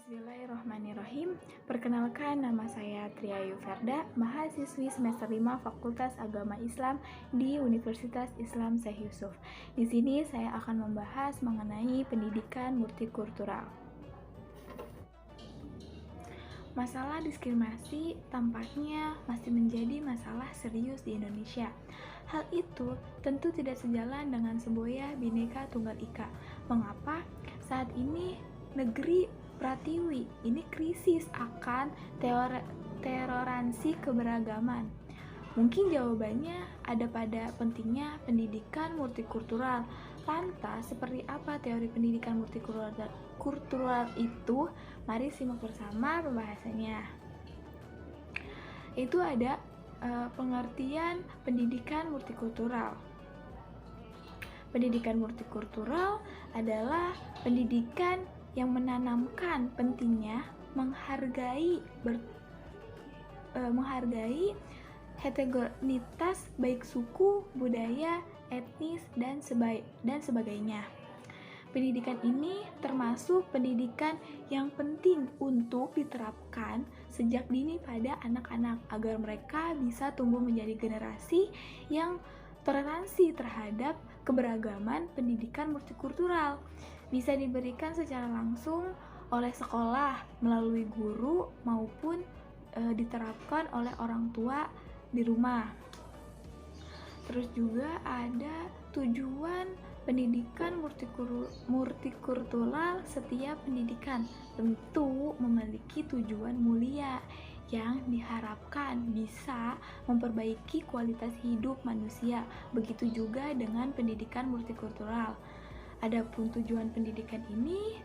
Bismillahirrahmanirrahim. Perkenalkan, nama saya Triayu Ferda, mahasiswi semester 5 Fakultas Agama Islam di Universitas Islam Syekh Yusuf. Di sini saya akan membahas mengenai pendidikan multikultural. Masalah diskriminasi tampaknya masih menjadi masalah serius di Indonesia. Hal itu tentu tidak sejalan dengan semboyan Bhinneka Tunggal Ika. Mengapa saat ini negeri Pratiwi ini krisis akan toleransi keberagaman? Mungkin jawabannya ada pada pentingnya pendidikan multikultural. Lantas, seperti apa teori pendidikan multikultural itu? Mari simak bersama pembahasannya. Itu ada pengertian pendidikan multikultural. Pendidikan multikultural adalah pendidikan yang menanamkan pentingnya menghargai heterogenitas baik suku, budaya, etnis, dan sebagainya. Pendidikan ini termasuk pendidikan yang penting untuk diterapkan sejak dini pada anak-anak agar mereka bisa tumbuh menjadi generasi yang toleransi terhadap keberagaman. Pendidikan multikultural bisa diberikan secara langsung oleh sekolah melalui guru maupun diterapkan oleh orang tua di rumah. Terus juga ada tujuan pendidikan multikultural. Setiap pendidikan tentu memiliki tujuan mulia yang diharapkan bisa memperbaiki kualitas hidup manusia. Begitu juga dengan pendidikan multikultural. Adapun tujuan pendidikan ini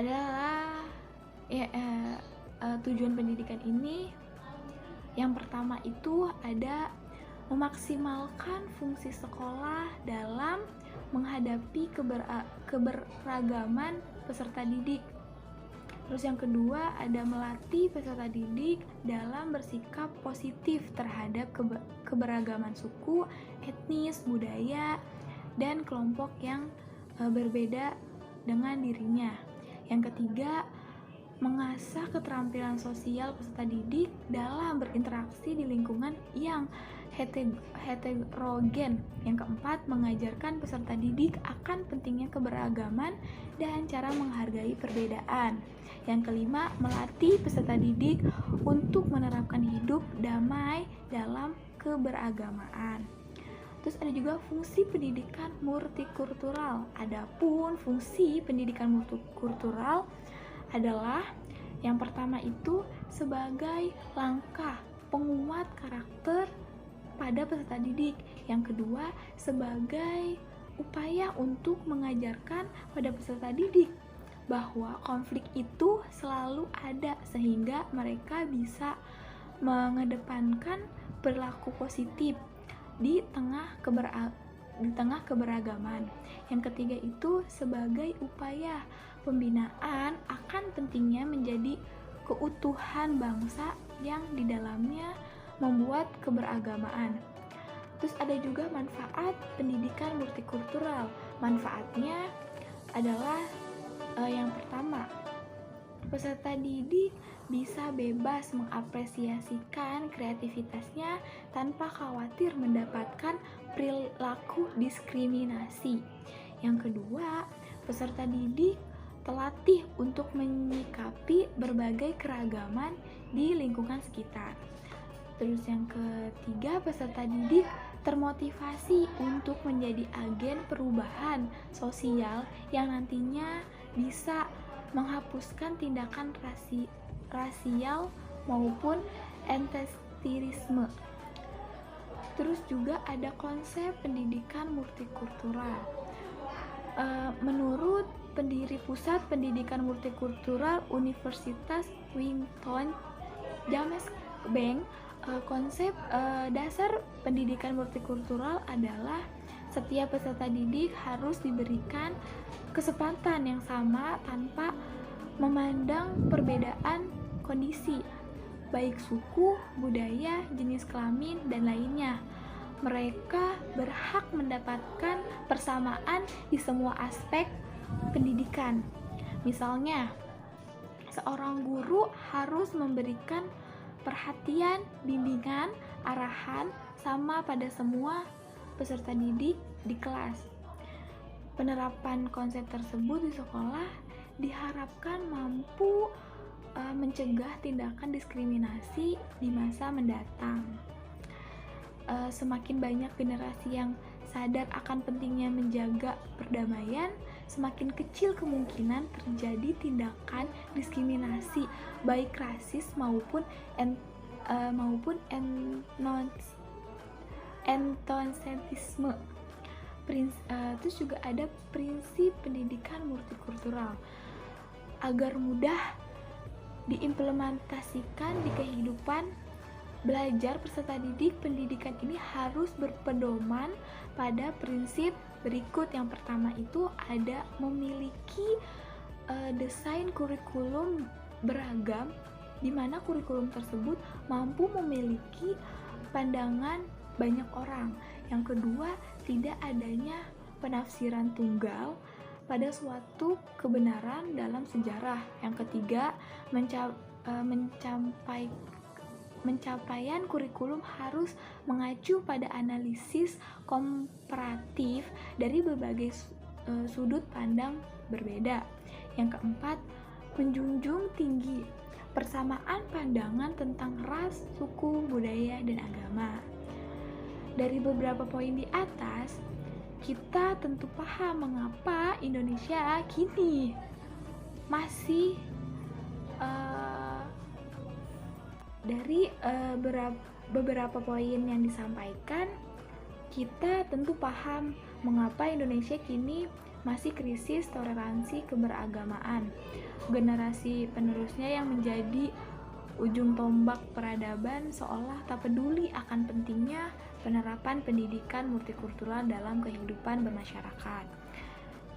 adalah tujuan pendidikan ini yang pertama itu ada memaksimalkan fungsi sekolah dalam menghadapi keberagaman peserta didik. Terus yang kedua ada melatih peserta didik dalam bersikap positif terhadap keberagaman suku, etnis, budaya, dan kelompok yang berbeda dengan dirinya. Yang ketiga, mengasah keterampilan sosial peserta didik dalam berinteraksi di lingkungan yang heterogen. Yang keempat, mengajarkan peserta didik akan pentingnya keberagaman dan cara menghargai perbedaan. Yang kelima, melatih peserta didik untuk menerapkan hidup damai dalam keberagamaan. Terus ada juga fungsi pendidikan multikultural. Adapun fungsi pendidikan multikultural adalah yang pertama itu sebagai langkah penguat karakter pada peserta didik. Yang kedua sebagai upaya untuk mengajarkan pada peserta didik bahwa konflik itu selalu ada sehingga mereka bisa mengedepankan perilaku positif di tengah keberagaman. Yang ketiga itu sebagai upaya pembinaan akan pentingnya menjadi keutuhan bangsa yang di dalamnya membuat keberagamaan. Terus ada juga manfaat pendidikan multikultural. Manfaatnya adalah yang pertama, peserta didik bisa bebas mengapresiasikan kreativitasnya tanpa khawatir mendapatkan perilaku diskriminasi. Yang kedua, peserta didik terlatih untuk menyikapi berbagai keragaman di lingkungan sekitar. Terus yang ketiga, peserta didik termotivasi untuk menjadi agen perubahan sosial yang nantinya bisa menghapuskan tindakan rasial maupun entestirisme. Terus juga ada konsep pendidikan multikultural. Menurut pendiri Pusat Pendidikan Multikultural Universitas Wellington, James Bank, konsep dasar pendidikan multikultural adalah setiap peserta didik harus diberikan kesempatan yang sama tanpa memandang perbedaan kondisi, baik suku, budaya, jenis kelamin, dan lainnya. Mereka berhak mendapatkan persamaan di semua aspek pendidikan. Misalnya, Seorang guru harus memberikan perhatian, bimbingan, arahan sama pada semua peserta didik di kelas. Penerapan konsep tersebut di sekolah diharapkan mampu mencegah tindakan diskriminasi di masa mendatang. Semakin banyak generasi yang sadar akan pentingnya menjaga perdamaian, semakin kecil kemungkinan terjadi tindakan diskriminasi baik rasis maupun etnosentisme. Terus juga ada prinsip pendidikan multikultural agar mudah diimplementasikan di kehidupan belajar peserta didik. Pendidikan ini harus berpedoman pada prinsip berikut. Yang pertama itu ada memiliki desain kurikulum beragam, di mana kurikulum tersebut mampu memiliki pandangan banyak orang. Yang kedua, tidak adanya penafsiran tunggal pada suatu kebenaran dalam sejarah. Yang ketiga, pencapaian kurikulum harus mengacu pada analisis komparatif dari berbagai sudut pandang berbeda. Yang keempat, menjunjung tinggi persamaan pandangan tentang ras, suku, budaya, dan agama. Dari beberapa poin di atas, kita tentu paham mengapa Indonesia kini masih dari beberapa poin yang disampaikan, kita tentu paham mengapa Indonesia kini masih krisis toleransi keberagamaan. Generasi penerusnya yang menjadi ujung tombak peradaban seolah tak peduli akan pentingnya penerapan pendidikan multikultural dalam kehidupan bermasyarakat.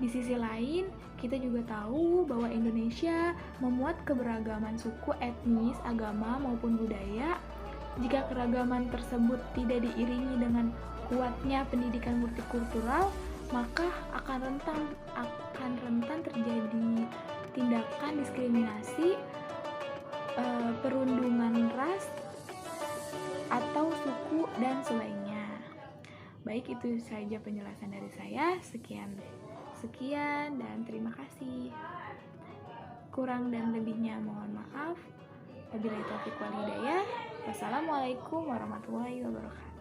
Di sisi lain, kita juga tahu bahwa Indonesia memuat keberagaman suku, etnis, agama, maupun budaya. Jika keragaman tersebut tidak diiringi dengan kuatnya pendidikan multikultural, maka akan rentan terjadi tindakan diskriminasi, perundungan ras, atau suku, dan sebagainya. Baik, itu saja penjelasan dari saya. Sekian dan terima kasih. Kurang dan lebihnya mohon maaf. Wabillahi taufiq wal hidayah. Wassalamualaikum warahmatullahi wabarakatuh.